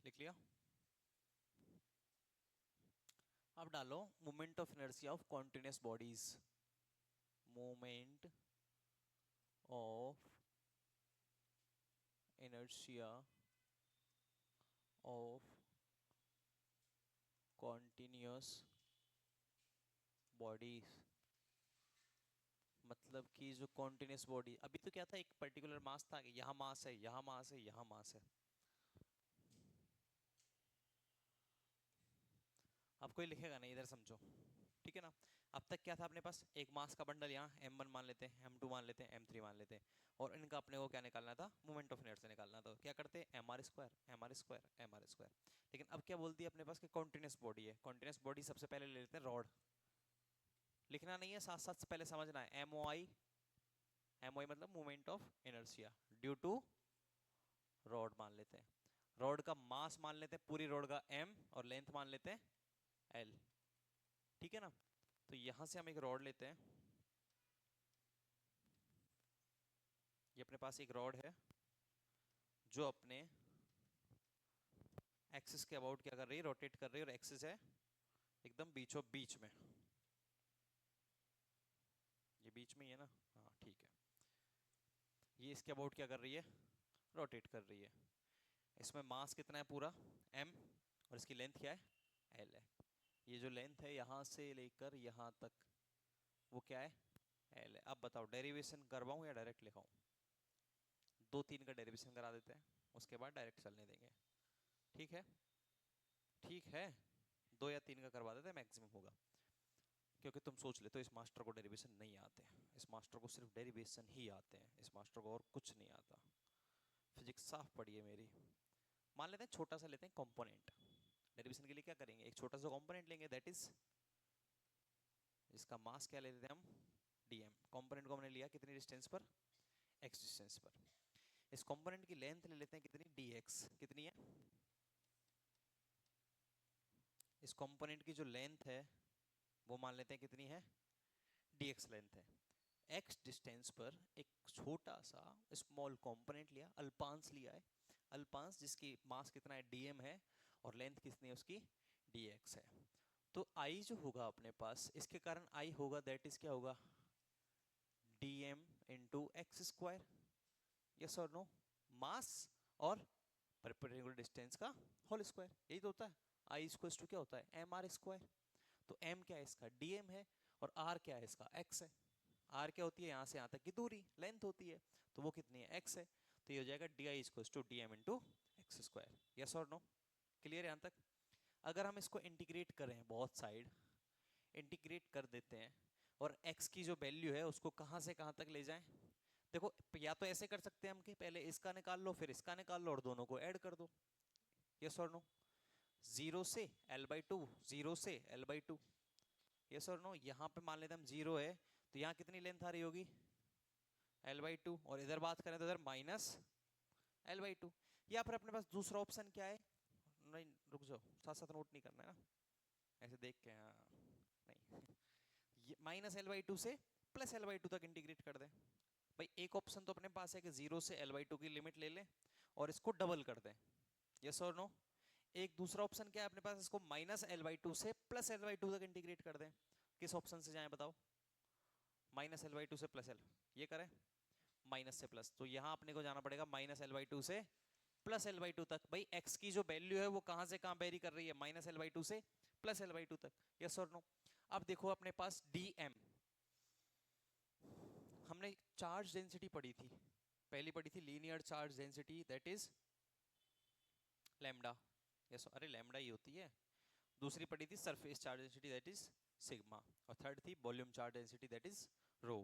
लिख लिया। अब डालो moment of inertia of continuous bodies. Moment of inertia of continuous bodies. मतलब कि जो कॉन्टिन्यूस बॉडी, अभी तो क्या था, एक पर्टिकुलर मास था कि यहाँ मास है, यहाँ मास है, यहाँ मास है। अब कोई लिखेगा नहीं, इधर समझो, ठीक है ना। अब तक क्या था अपने पास, एक मास का बंडल, यहाँ m1 मान लेते हैं, m2 मान लेते हैं, m3 मान लेते हैं, और इनका अपने को क्या निकालना था, मोमेंट ऑफ इनर्शिया निकालना था। क्या करते हैं, mr square mr square mr square. लेकिन अब क्या बोलती है अपने पास कि कॉन्टिन्यूस बॉडी है। कॉन्टिन्यूस बॉडी सबसे पहले ले लेते हैं रॉड। लिखना नहीं है, साथ साथ पहले समझना है। MOI मतलब moment of inertia due to rod मान लेते हैं। रॉड का मास मान लेते हैं, पूरी रॉड का m, और लेंथ मान लेते हैं l, ठीक है ना। तो यहां से हम एक रॉड लेते हैं। ये अपने पास एक रॉड है जो अपने एक्सिस के अबाउट क्या कर रही है, रोटेट कर रही है, और एक्सिस है एकदम बीचों बीच में, ये बीच में ही है ना, हाँ ठीक है। ये इसके अबाउट क्या कर रही है, रोटेट कर रही है। इसमें मास कितना है पूरा m, और इसकी लेंथ क्या है l है। ये जो लेंथ है यहाँ से लेकर यहाँ तक वो क्या है l है। अब बताओ डेरिवेशन करवाऊँ या डायरेक्ट लिखाऊं? 2 3 का डेरिवेशन करा देते हैं, उसके बाद डायरेक्ट चलने देंगे। ठीक है, ठीक है, 2 या 3 का करवा देते हैं, मैक्सिमम होगा। क्योंकि तुम सोच लेते हो इस मास्टर को डेरिवेशन नहीं आते, इस मास्टर को सिर्फ डेरिवेशन ही आते हैं, इस मास्टर को और कुछ नहीं आता। फिजिक्स साफ पड़ी है मेरी। मान लेते हैं छोटा सा लेते हैं कंपोनेंट, डेरिवेशन के लिए क्या करेंगे, एक छोटा सा कंपोनेंट लेंगे, दैट इज इसका मास क्या ले लेते हैं हम, dm। कंपोनेंट को हमने लिया कितनी डिस्टेंस पर, x डिस्टेंस पर। इस कंपोनेंट की लेंथ ले लेते हैं कितनी, dx। कितनी है, इस कंपोनेंट की जो लेंथ है वो मान लेते हैं कितनी है, dx लेंथ है। x डिस्टेंस पर एक छोटा सा स्मॉल कंपोनेंट लिया, अल्पांश लिया है, अल्पांश जिसकी मास कितना है dm है, और लेंथ कितनी है उसकी, dx है। तो I जो होगा अपने पास, इसके कारण I होगा दैट इज क्या होगा, dm into X square. Yes और नो, मास और परपेंडिकुलर डिस्टेंस का होल स्क्वायर, यही तो होता है। I इक्वल्स टू क्या होता है, एम आर स्क्वायर। तो m क्या है इसका, dm है, और r क्या है इसका, x है। r क्या होती है, यहाँ से यहाँ तक की दूरी, लेंथ होती है, तो वो कितनी है, x है। तो ये हो जाएगा di equals to dm into X square. Yes और नो, क्लियर है यहाँ तक? अगर हम इसको इंटीग्रेट करें बहुत साइड, इंटीग्रेट कर देते हैं, और x की जो वैल्यू है उसको कहाँ से कहाँ तक ले जाएं, देखो या तो ऐसे कर सकते हैं हम कि पहले इसका निकाल लो फिर इसका निकाल लो और दोनों को ऐड कर दो। यस और नो, 0 से l/2, 0 से l/2। यस और नो, यहाँ पे मान लेते हैं हम 0 है, तो यहाँ कितनी लेंथ आ रही होगी, l/2, और इधर बात करें तो इधर माइनस l/2। या फिर अपने पास दूसरा ऑप्शन क्या है, नहीं रुक जाओ, साथ साथ नोट नहीं करना है ना, ऐसे देख के, हाँ नहीं, ये -l/2 से +l/2 तक इंटीग्रेट कर दें। भाई एक ऑप्शन तो अपने पास है कि 0 से l/2 की लिमिट ले लें और इसको डबल कर दें। यस और नो, एक दूसरा ऑप्शन क्या है अपने पास, इसको -l/2 से +l/2 तक इंटीग्रेट कर दें। किस ऑप्शन से जाएं बताओ, -l/2 से +l, ये करें माइनस से प्लस, तो यहां अपने को जाना पड़ेगा -l/2 से +l/2 तक। भाई x की जो वैल्यू है वो कहां से कहां वेरी कर रही है, -l/2 से +l/2 तक। यस और नो, अब देखो अपने पास dm, हमने चार्ज डेंसिटी पढ़ी थी, पहली पढ़ी थी linear charge density, that is lambda. Yes, अरे लैम्डा ही होती है। दूसरी पढ़ी थी surface charge density, that is sigma. और थर्ड थी volume charge density, that is rho.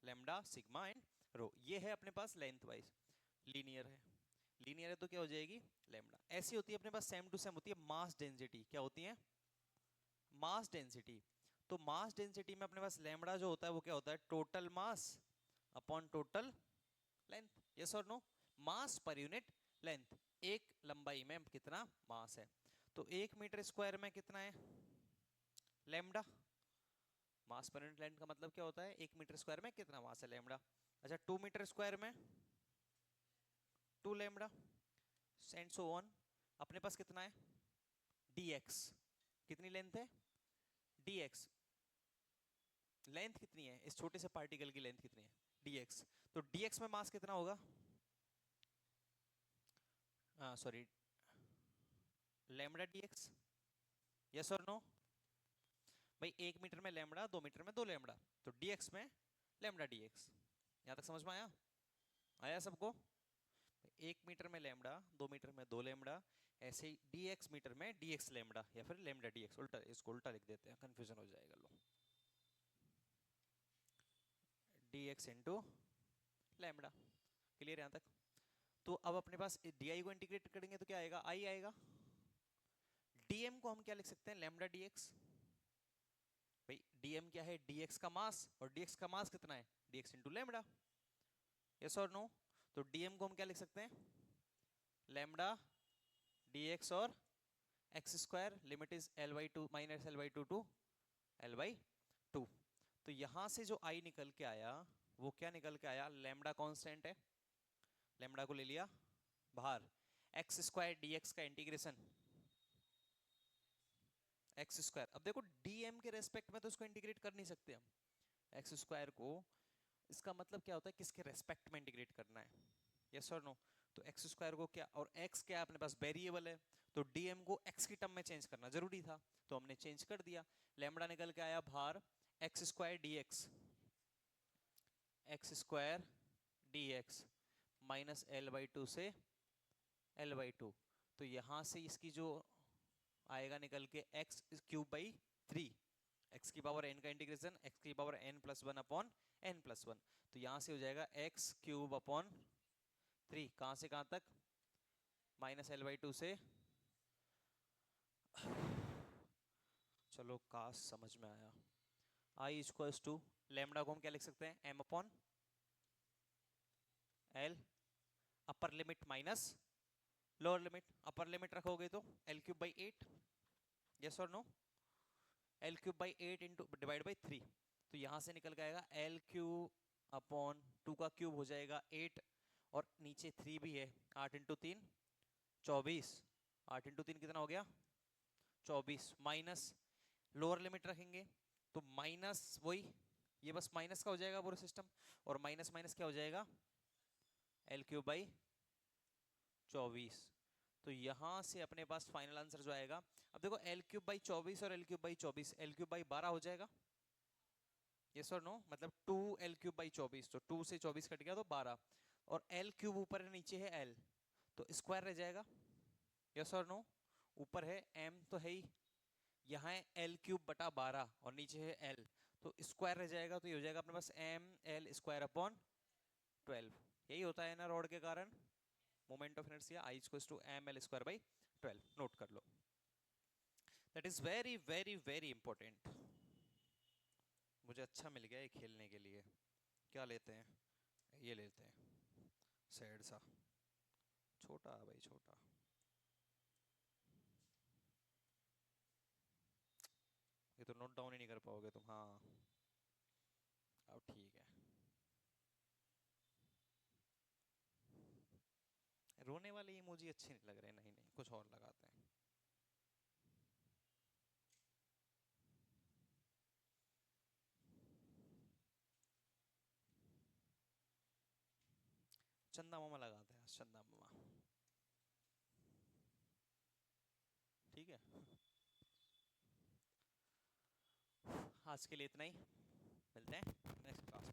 Lambda, sigma and rho, ये है अपने पास लेंथ वाइज। लीनियर है, लीनियर है तो क्या हो जाएगी, लैम्डा। ऐसी होती है अपने पास सेम टू सेम होती है मास डेंसिटी, क्या होती है, मास डेंसिटी। तो मास डेंसिटी में अपने पास लैम्डा जो होता है वो क्या होता है, total mass upon total length. Yes और नो, मास पर यूनिट लेंथ, एक लंबाई में कितना मास है। तो 1 मीटर स्क्वायर में कितना है लैम्डा, मास पर यूनिट लेंथ का मतलब क्या होता है, 1 मीटर स्क्वायर में कितना मास है लैम्डा। अच्छा 2 मीटर स्क्वायर में 2 लैम्डा, एंड सो ऑन। अपने पास कितना है dx, कितनी लेंथ है dx, लेंथ कितनी है इस छोटे से पार्टिकल की, लेंथ कितनी है dx। तो dx में मास कितना होगा, सॉरी लैम्डा dx। यस और नो, भाई 1 मीटर में लैम्डा, 2 मीटर में 2 लैम्डा, तो dx में लैम्डा dx। यहां तक समझ में आया, आया सबको? 1 मीटर में लैम्डा, 2 मीटर में 2 लैम्डा, ऐसे ही dx मीटर में dx लैम्डा, या फिर लैम्डा dx, उल्टा, इसको उल्टा लिख देते हैं, कंफ्यूजन हो जाएगा। लो dx इंटू लैम्डा, क्लियर यहां तक? तो अब अपने पास di को इंटीग्रेट करेंगे तो क्या आएगा, i आएगा। dm को हम क्या लिख सकते हैं, लैम्डा dx। भाई dm क्या है, dx का मास, और dx का मास कितना है, dx इंटू लैम्डा। यस और नो, तो dm को हम क्या लिख सकते हैं, लैम्डा dx और X square, limit is l/2 -l/2 to l/2। तो यहां से जो i निकल के आया वो क्या निकल के आया, लैम्डा कांस्टेंट है, लैम्डा को ले लिया बाहर, एक्स स्क्वायर dx का इंटीग्रेशन एक्स स्क्वायर, अब देखो dm के रेस्पेक्ट में तो उसको इंटीग्रेट कर नहीं सकते हम, एक्स स्क्वायर को, इसका मतलब क्या होता है किसके रेस्पेक्ट में इंटीग्रेट करना है, यस और नो। तो एक्स स्क्वायर को क्या, और एक्स क्या अपने पास वेरिएबल है, तो dm को x की टर्म में चेंज करना जरूरी था, तो हमने चेंज कर दिया, लैम्बडा निकल के आया बाहर X square D X, X square D X minus L by two से एल बाई टू, तो यहां से इसकी जो आएगा निकल के X cube by three, X की पावर एन का इंटीग्रेशन एक्स की power N plus one upon N plus one, तो यहां से हो जाएगा एक्स क्यूब अपॉन थ्री, कहां से कहां तक, माइनस एल बाई टू से, चलो काश समझ में आया, आई इक्वल्स टू लैम्बडा को हम क्या लिख सकते हैं, M upon L, upper limit minus lower limit, upper limit रखोगे तो L cube by eight, yes और no, L cube by eight into divide by three, तो यहां से निकल के आएगा एल क्यूब अपॉन टू का क्यूब हो जाएगा एट, और नीचे थ्री भी है, आठ इंटू तीन 24, आठ इंटू तीन कितना हो गया 24, माइनस लोअर लिमिट रखेंगे तो माइनस वही, ये बस माइनस का हो जाएगा पूरा सिस्टम, और माइनस माइनस क्या हो जाएगा एल क्यूब बाई 24, तो यहां से अपने पास फाइनल आंसर जो आएगा, अब देखो एल क्यूब बाई 24 और L cube by 24, L cube by 12 हो जाएगा, यस और नो, मतलब 2 एल क्यूब बाई 24, तो 2 से 24 कट गया तो 12, और एल क्यूब ऊपर है नीचे है एल, तो स्क्वायर रह जाएगा, यस और नो, ऊपर है एम तो है ही, यहाँ है एल क्यूब बटा 12 और नीचे है एल, तो स्क्वायर रह जाएगा, तो ये हो जाएगा अपने पास एम एल स्क्वायर अपॉन 12, यही होता है ना रॉड के कारण moment of inertia, I equals to M L square by 12, note कर लो, that is very very very important, मुझे अच्छा मिल गया ये खेलने के लिए, क्या लेते हैं, ये लेते हैं सैड सा, छोटा भाई छोटा, ये तो नोट डाउन ही नहीं कर पाओगे तुम, हाँ अब ठीक है, रोने वाले इमोजी अच्छे नहीं लग रहे, नहीं नहीं कुछ और लगाते हैं, चंदा मामा लगाते हैं, चंदा मामा, ठीक है, आज के लिए इतना ही, मिलते हैं नेक्स्ट क्लास।